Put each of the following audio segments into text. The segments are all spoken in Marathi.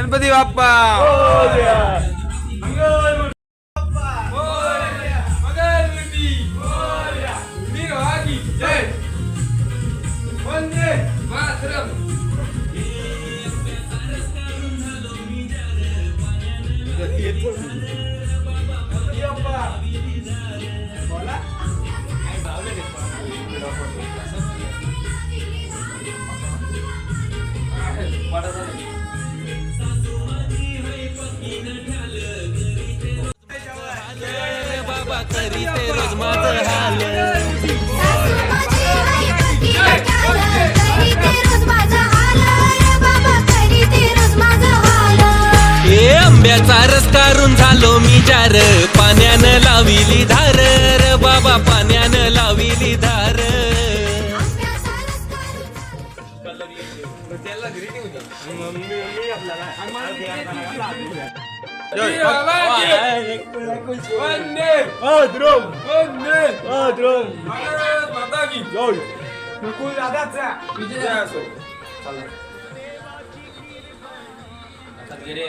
गणपती बाप्पा वंदे मातरम. बाबा करी ते रोज माझं हाल आंब्याचा रस काढून झालो मी जार पाण्यानं लाविली धार र बाबा पाण्यानं लाविली धार माता की जय. कुल दादाचा विजय असो. चला रे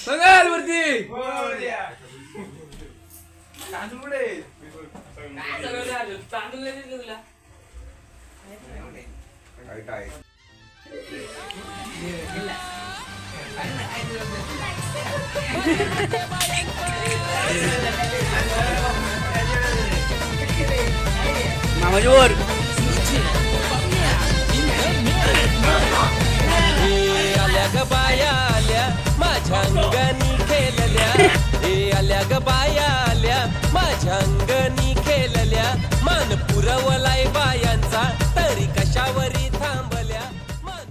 मंगलवरती मामाजोर आल्या ग बाया आल्या माझ्या अंगणी खेळल्या हे आल्या ग बाया आल्या माझ्या अंगणी खेळल्या मान पुरवलाय बायांचा तरी कशावरी थांबल्या मान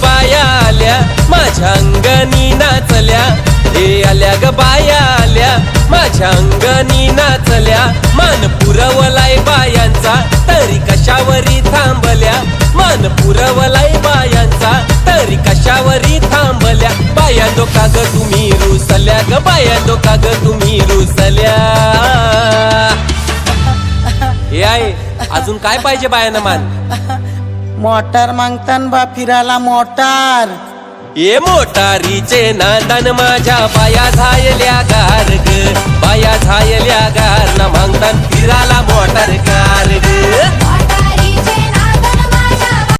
बाया आल्या माझ्या अंगणी नाचल्या हे आल्या ग बाया आल्या माझ्या अंगणी नाचल्या मान पुरवलाय बायांचा तरी कशावरी थांबल्या मान पुरवलाय बायांचा तरी कशावरी थांबल्या बाया बायांदो का ग तुम्ही रुसल्या ग बायांदो का ग तुम्ही रुसल्या. हे आहे अजून काय पाहिजे बायानं मान. मोटार मागतान बा फिरायला मोटार. ये मोटारीचे नादान माझ्या बाया झायल्या गार ग बाया झायल्या गार ना मागतान फिराला मोटार कार ग.